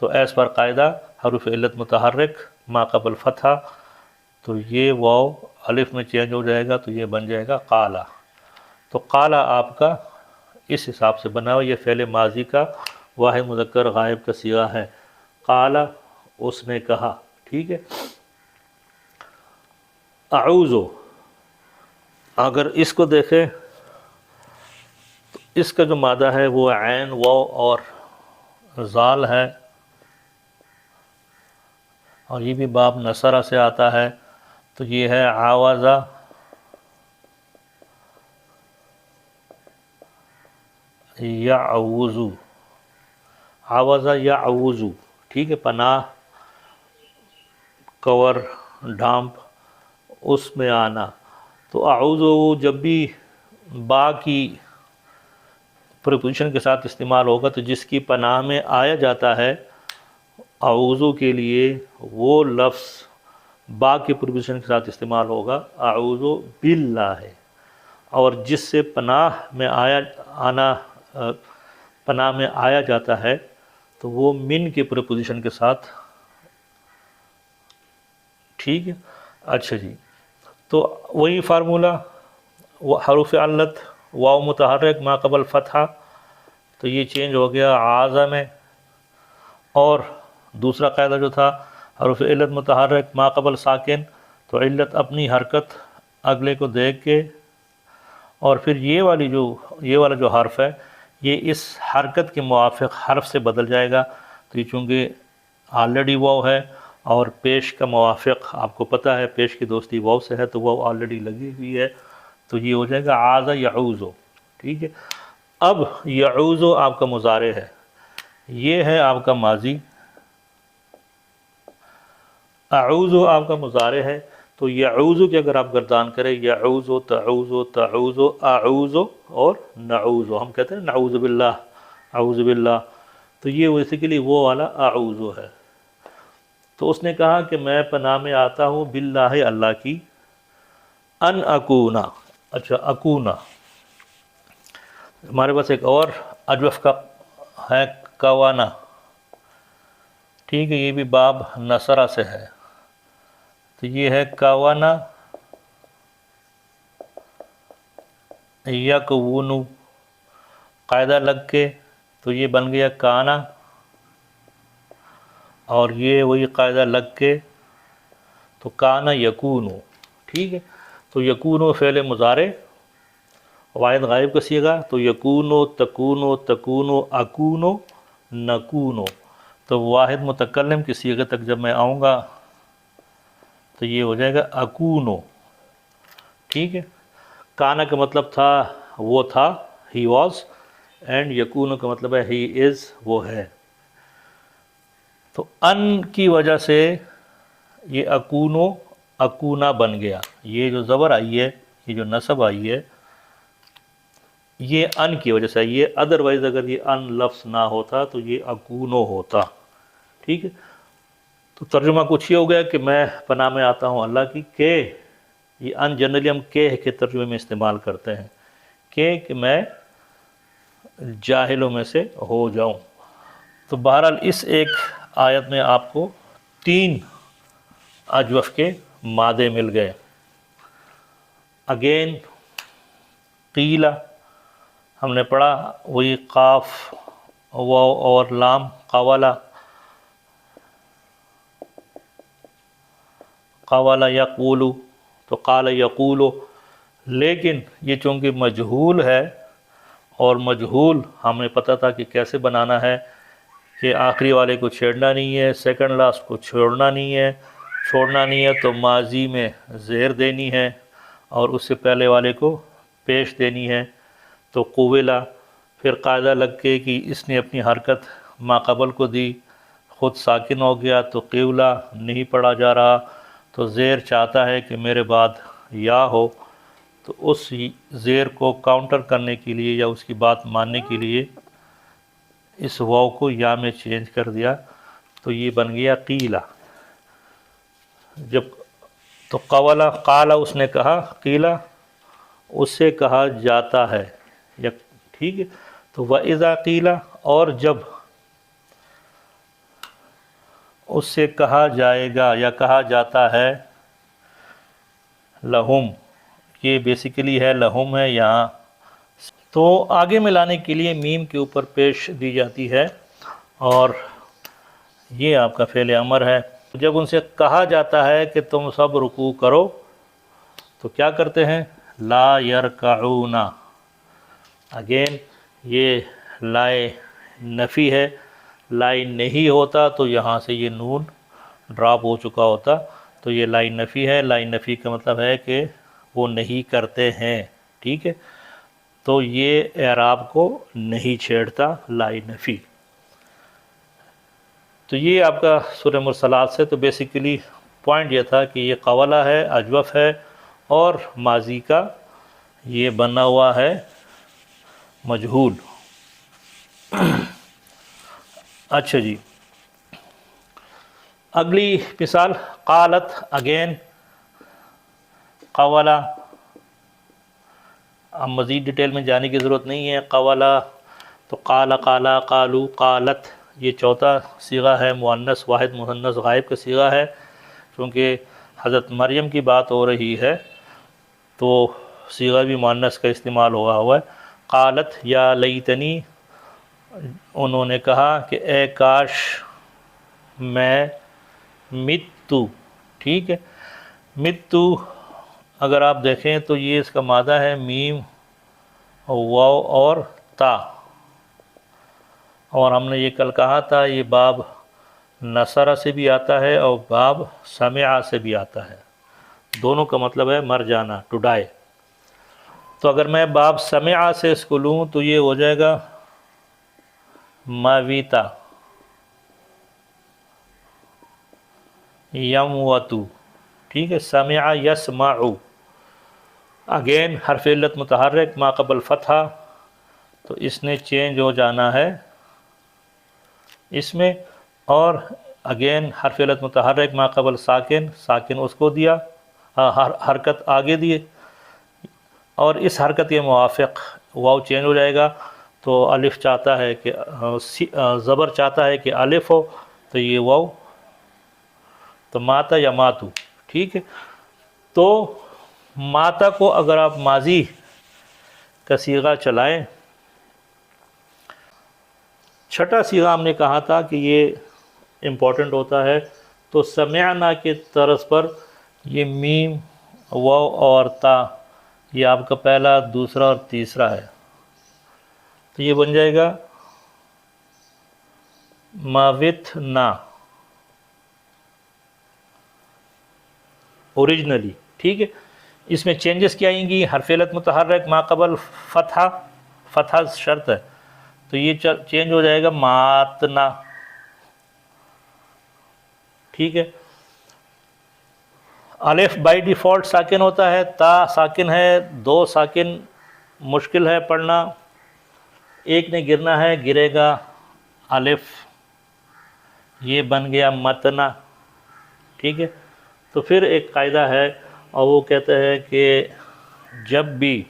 تو ایس پر قاعدہ حروف علت متحرک ما قبل فتحہ، تو یہ واو الف میں چینج ہو جائے گا تو یہ بن جائے گا قالا۔ تو قالا آپ کا اس حساب سے بنا ہوا، یہ فعل ماضی کا واحد مذکر غائب کا صیغہ ہے، قالا اس نے کہا، ٹھیک ہے۔ اعوذ، اگر اس کو دیکھیں تو اس کا جو مادہ ہے وہ عین واو اور زال ہے، اور یہ بھی باب نصرہ سے آتا ہے، تو یہ ہے عاوضہ یعوذ، عاوضہ یعوذ، ٹھیک ہے، پناہ، کور، ڈھانپ، اس میں آنا۔ تو اعوذ جب بھی با کی پریپوزیشن کے ساتھ استعمال ہوگا تو جس کی پناہ میں آیا جاتا ہے اعوذ کے لیے وہ لفظ با کی پریپوزیشن کے ساتھ استعمال ہوگا اعوذ باللہ، اور جس سے پناہ میں آیا جاتا ہے تو وہ من کی پریپوزیشن کے ساتھ، ٹھیک ہے۔ اچھا جی، تو وہی فارمولہ، حروف علت واو متحرک ما قبل فتحہ، تو یہ چینج ہو گیا عاذہ میں، اور دوسرا قاعدہ جو تھا حروف علت متحرک ما قبل ساکن، تو علت اپنی حرکت اگلے کو دیکھ کے، اور پھر یہ والا جو حرف ہے یہ اس حرکت کے موافق حرف سے بدل جائے گا، تو یہ چونکہ آلریڈی واو ہے اور پیش کا موافق آپ کو پتہ ہے پیش کی دوستی واو سے ہے، تو واو آلریڈی لگی ہوئی ہے، تو یہ ہو جائے گا عاذ یعوذ، ٹھیک ہے۔ اب یعوذ آپ کا مضارع ہے، یہ ہے آپ کا ماضی، اعوذ آپ کا مضارع ہے، تو یعوذ کی اگر آپ گردان کریں یعوذ تعوذ تعوذ اعوذ اور نعوذ، ہم کہتے ہیں نعوذ باللہ، اعوذ باللہ، تو یہ بیسیکلی وہ والا اعوذ ہے۔ تو اس نے کہا کہ میں پناہ میں آتا ہوں باللہ اللہ کی، ان اکونا، اچھا اکونا، ہمارے پاس ایک اور اجوف کا ہے کوانا، ٹھیک ہے، یہ بھی باب نصرہ سے ہے، تو یہ ہے کوانا یکونو، قاعدہ لگ کے تو یہ بن گیا کانا، اور یہ وہی قاعدہ لگ کے تو کانا یکونو، ٹھیک ہے۔ تو یکونو فعل مضارع واحد غائب کا صیغہ، تو یکونو تکونو تکونو اکونو نکونو، تو واحد متکلم کی صیغے تک جب میں آؤں گا تو یہ ہو جائے گا اکونو، ٹھیک ہے۔ کانا کا مطلب تھا وہ تھا، ہی واز، اینڈ یکونو کا مطلب ہے ہی از، وہ ہے۔ تو ان کی وجہ سے یہ اکونو اکونا بن گیا، یہ جو زبر آئی ہے، یہ جو نصب آئی ہے، یہ ان کی وجہ سے آئی ہے، ادروائز اگر یہ ان لفظ نہ ہوتا تو یہ اکونو ہوتا، ٹھیک ہے۔ تو ترجمہ کچھ یہ ہو گیا کہ میں پناہ میں آتا ہوں اللہ کی، کہ یہ ان جنرلی ہم کے ترجمے میں استعمال کرتے ہیں، کہ میں جاہلوں میں سے ہو جاؤں۔ تو بہرحال اس ایک آیت میں آپ کو 3 اجوف کے مادے مل گئے۔ اگین قیلہ ہم نے پڑھا، وہی قاف واو اور لام، قوالا، قوالا یقولو، تو قال یقولو، لیکن یہ چونکہ مجہول ہے، اور مجہول ہمیں پتہ تھا کہ کیسے بنانا ہے، کہ آخری والے کو چھیڑنا نہیں ہے، سیکنڈ لاسٹ کو چھوڑنا نہیں ہے تو ماضی میں زیر دینی ہے، اور اس سے پہلے والے کو پیش دینی ہے، تو قولا، پھر قاعدہ لگ کے کہ اس نے اپنی حرکت ما قبل کو دی، خود ساکن ہو گیا تو قولا نہیں پڑھا جا رہا، تو زیر چاہتا ہے کہ میرے بعد یا ہو، تو اس زیر کو کاؤنٹر کرنے کے لیے یا اس کی بات ماننے کے لیے اس واو کو یا میں چینج کر دیا، تو یہ بن گیا قیلہ۔ جب تو قولا، قالا اس نے کہا، قیلہ اس سے کہا جاتا ہے، یا ٹھیک ہے۔ تو وَإِذَا قِيلَ، اور جب اس سے کہا جائے گا یا کہا جاتا ہے لہم، یہ بیسیکلی ہے لہم ہے یہاں، تو آگے میں لانے کے لیے میم کے اوپر پیش دی جاتی ہے، اور یہ آپ کا فعل امر ہے۔ جب ان سے کہا جاتا ہے کہ تم سب رکوع کرو تو کیا کرتے ہیں؟ لا یرکعون، اگین یہ لائے نفی ہے، لائے نہیں ہوتا تو یہاں سے یہ نون ڈراپ ہو چکا ہوتا، تو یہ لائے نفی ہے۔ لائے نفی کا مطلب ہے کہ وہ نہیں کرتے ہیں، ٹھیک ہے، تو یہ اعراب کو نہیں چھیڑتا لائے نفی۔ تو یہ آپ کا سورہ مرسلات سے تو بیسیکلی پوائنٹ یہ تھا کہ یہ قولہ ہے، اجوف ہے، اور ماضی کا یہ بنا ہوا ہے مجہول۔ اچھا جی، اگلی مثال قالت، اگین قولہ، اب مزید ڈیٹیل میں جانے کی ضرورت نہیں ہے۔ قولہ تو قال، قالا، قالو، قالت، یہ چوتھا صیغہ ہے، مؤنث واحد مؤنث غائب کا صیغہ ہے، کیونکہ حضرت مریم کی بات ہو رہی ہے تو صیغہ بھی مؤنث کا استعمال ہوا ہے۔ قالت یا لیتنی، انہوں نے کہا کہ اے کاش میں متو، ٹھیک ہے، متو اگر آپ دیکھیں تو یہ اس کا مادہ ہے میم، واو اور تا، اور ہم نے یہ کل کہا تھا یہ باب نصرہ سے بھی آتا ہے اور باب سمع سے بھی آتا ہے، دونوں کا مطلب ہے مر جانا، ٹو ڈائی۔ تو اگر میں باب سمع سے اس کو لوں تو یہ ہو جائے گا مویتا، یموتو، ٹھیک ہے، سمع یسمع، اگین حرف علت متحرک ما قبل فتحہ، تو اس نے چینج ہو جانا ہے اس میں، اور اگین حرف علت متحرک ما قبل ساکن، ساکن اس کو دیا، حرکت آگے دیے، اور اس حرکت کے موافق واو چینج ہو جائے گا، تو الف چاہتا ہے کہ زبر چاہتا ہے کہ الف ہو تو یہ واو، تو ماتا یا ماتو، ٹھیک ہے۔ تو ماتا کو اگر آپ ماضی کا صیغہ چلائیں، چھٹا صیغہ ہم نے کہا تھا کہ یہ امپورٹنٹ ہوتا ہے، تو سمعنا کے طرز پر یہ میم، واو اور تا، یہ آپ کا پہلا، دوسرا اور تیسرا ہے، تو یہ بن جائے گا ماوتنا اوریجنلی، ٹھیک ہے۔ اس میں چینجز کیا آئیں گی؟ حرف علت متحرک ما قبل فتحہ، فتحہ شرط ہے، تو یہ چینج ہو جائے گا ماتنا، ٹھیک ہے۔ الف بائی ڈیفالٹ ساکن ہوتا ہے، تا ساکن ہے، دو ساکن مشکل ہے پڑھنا، ایک نے گرنا ہے، گرے گا الف، یہ بن گیا متنا، ٹھیک ہے۔ تو پھر ایک قاعدہ ہے اور وہ کہتا ہے کہ جب بھی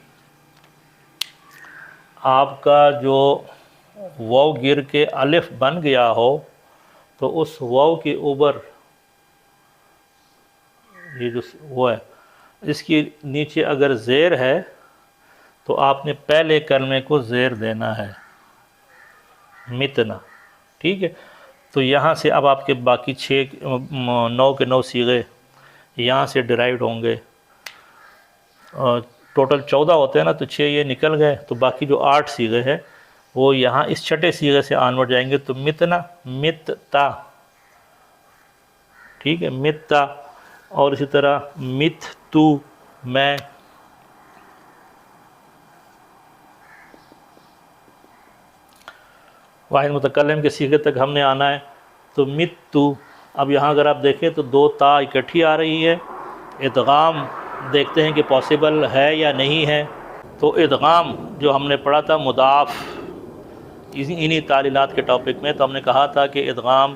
آپ کا جو واو گر کے الف بن گیا ہو تو اس واو کے اوپر یہ جو وہ ہے اس کی نیچے اگر زیر ہے تو آپ نے پہلے کلمے کو زیر دینا ہے، متنا، ٹھیک ہے۔ تو یہاں سے اب آپ کے باقی 9 کے 9 صیغے یہاں سے ڈرائیوڈ ہوں گے، ٹوٹل 14 ہوتے ہیں نا، تو 6 یہ نکل گئے، تو باقی جو 8 صیغے ہیں وہ یہاں اس چھٹے صیغے سے آنورڈ جائیں گے، تو متنا، متتا، ٹھیک ہے، متتا، اور اسی طرح مت تو، میں، واحد متکلم کے صیغے تک ہم نے آنا ہے، تو مت تو۔ اب یہاں اگر آپ دیکھیں تو 2 تا اکٹھی آ رہی ہے، ادغام دیکھتے ہیں کہ پاسبل ہے یا نہیں ہے، تو ادغام جو ہم نے پڑھا تھا مضاعف انہی تعلیلات کے ٹاپک میں، تو ہم نے کہا تھا کہ ادغام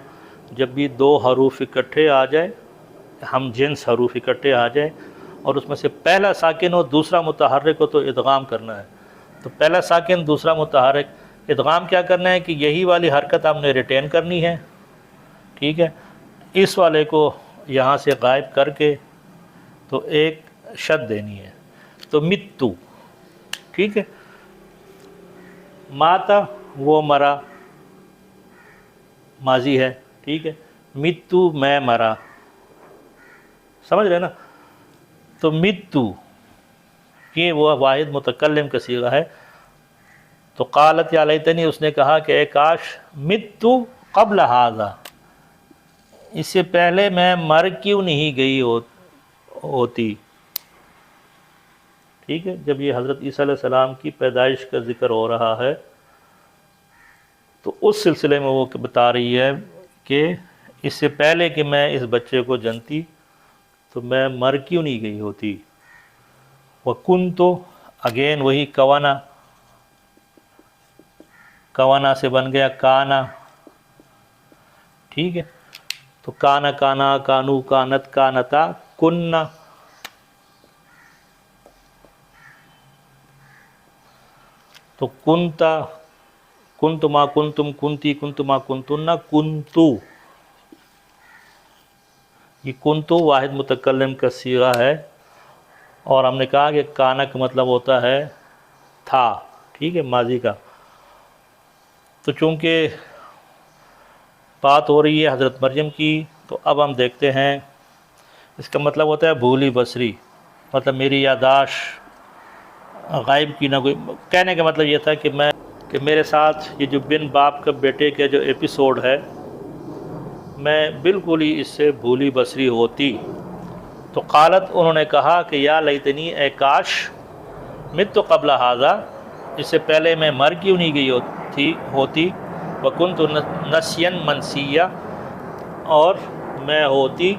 جب بھی 2 حروف اکٹھے آ جائے، ہم جنس حروف اکٹھے آ جائیں اور اس میں سے پہلا ساکن ہو دوسرا متحرک ہو تو ادغام کرنا ہے، تو پہلا ساکن دوسرا متحرک، ادغام کیا کرنا ہے کہ یہی والی حرکت آپ نے ریٹین کرنی ہے، ٹھیک ہے، اس والے کو یہاں سے غائب کر کے تو ایک شد دینی ہے، تو متو، ٹھیک ہے، ماتا وہ مرا، ماضی ہے، ٹھیک ہے، متو میں مرا، سمجھ رہے نا؟ تو متو یہ وہ واحد متکلم کا صیغہ ہے۔ تو قالت یا لیتنی، اس نے کہا کہ اے کاش، متو قبل ھذا، اس سے پہلے میں مر کیوں نہیں گئی ہوتی، ٹھیک ہے۔ جب یہ حضرت عیسیٰ علیہ السلام کی پیدائش کا ذکر ہو رہا ہے تو اس سلسلے میں وہ بتا رہی ہے کہ اس سے پہلے کہ میں اس بچے کو جنتی تو میں مر کیوں نہیں گئی ہوتی۔ وَكُنْتُ، اگین وہی کوانا، کوانا سے بن گیا کانا، ٹھیک ہے۔ تو کانا کانا، کانو کانت کانتا، کننا، تو کنتا، کنت ما کنتم، کنتی کنت ما کنتن، کنتو، یہ کنتو واحد متکلم کا صیغہ ہے، اور ہم نے کہا کہ کانا کا مطلب ہوتا ہے تھا، ٹھیک ہے، ماضی کا۔ تو چونکہ بات ہو رہی ہے حضرت مریم کی، تو اب ہم دیکھتے ہیں، اس کا مطلب ہوتا ہے بھولی بصری، مطلب میری یادداشت غائب کی نہ کوئی۔ کہنے کا مطلب یہ تھا کہ میرے ساتھ یہ جو بن باپ کا بیٹے کا جو ایپیسوڈ ہے، میں بالکل ہی اس سے بھولی بصری ہوتی۔ تو قالت، انہوں نے کہا کہ یا لیتنی، اے کاش، مت قبل ھذا، اس سے پہلے میں مر کیوں نہیں گئی ہوتی، وکنت نسیا منسیا، اور میں ہوتی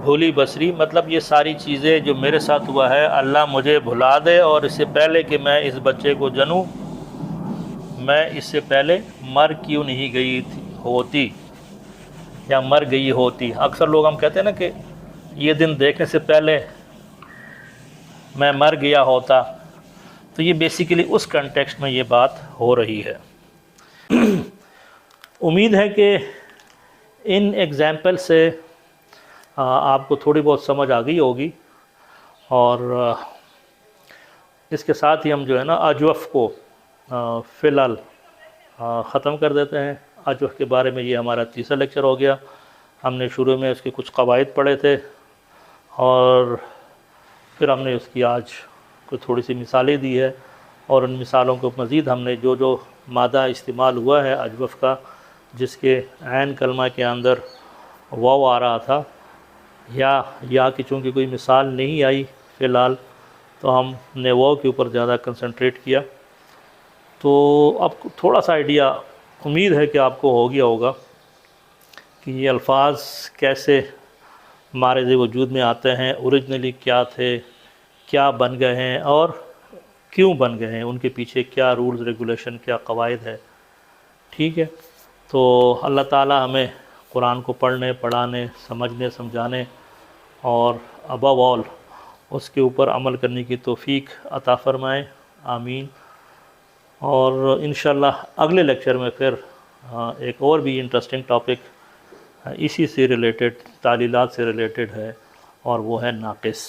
بھولی بصری، مطلب یہ ساری چیزیں جو میرے ساتھ ہوا ہے اللہ مجھے بھلا دے، اور اس سے پہلے کہ میں اس بچے کو جنوں میں اس سے پہلے مر کیوں نہیں گئی ہوتی یا مر گئی ہوتی۔ اکثر لوگ ہم کہتے ہیں نا کہ یہ دن دیکھنے سے پہلے میں مر گیا ہوتا، تو یہ بیسیکلی اس کنٹیکسٹ میں یہ بات ہو رہی ہے۔ امید ہے کہ ان ایگزامپل سے آپ کو تھوڑی بہت سمجھ آ گئی ہوگی، اور اس کے ساتھ ہی ہم جو ہے نا اجوف کو فی الحال ختم کر دیتے ہیں۔ اجوف کے بارے میں یہ ہمارا تیسرا لیکچر ہو گیا۔ ہم نے شروع میں اس کے کچھ قواعد پڑھے تھے، اور پھر ہم نے اس کی آج کوئی تھوڑی سی مثالیں دی ہے، اور ان مثالوں کو مزید ہم نے جو مادہ استعمال ہوا ہے اجوف کا، جس کے عین کلمہ کے اندر واو آ رہا تھا، یا کہ چونکہ کوئی مثال نہیں آئی فی الحال، تو ہم نے واو کے اوپر زیادہ کنسنٹریٹ کیا۔ تو اب تھوڑا سا آئیڈیا امید ہے کہ آپ کو ہو گیا ہوگا کہ یہ الفاظ کیسے مارز وجود میں آتے ہیں، اوریجنلی کیا تھے، کیا بن گئے ہیں، اور کیوں بن گئے ہیں، ان کے پیچھے کیا رولز ریگولیشن، کیا قواعد ہے، ٹھیک ہے۔ تو اللہ تعالی ہمیں قرآن کو پڑھنے، پڑھانے، سمجھنے، سمجھانے، اور ابو آل اس کے اوپر عمل کرنے کی توفیق عطا فرمائے، آمین۔ اور انشاءاللہ اگلے لیکچر میں پھر ایک اور بھی انٹرسٹنگ ٹاپک اسی سے ریلیٹڈ، تعلیلات سے ریلیٹڈ ہے، اور وہ ہے ناقص،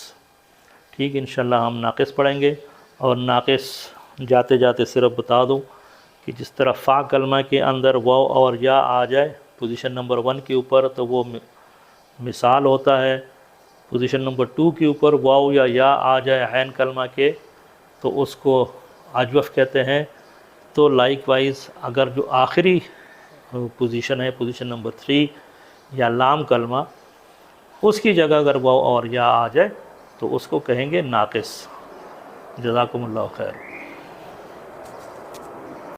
ٹھیک ہے۔ انشاءاللہ ہم ناقص پڑھیں گے، اور ناقص جاتے جاتے صرف بتا دوں کہ جس طرح فا کلمہ کے اندر واو اور یا آ جائے پوزیشن نمبر 1 کے اوپر تو وہ مثال ہوتا ہے، پوزیشن نمبر 2 کے اوپر واو یا آ جائے عین کلمہ کے تو اس کو اجوف کہتے ہیں۔ تو لائک وائز اگر جو آخری پوزیشن ہے، پوزیشن نمبر 3 یا لام کلمہ، اس کی جگہ اگر واو اور یا آ جائے تو اس کو کہیں گے ناقص۔ جزاکم اللہ خیر۔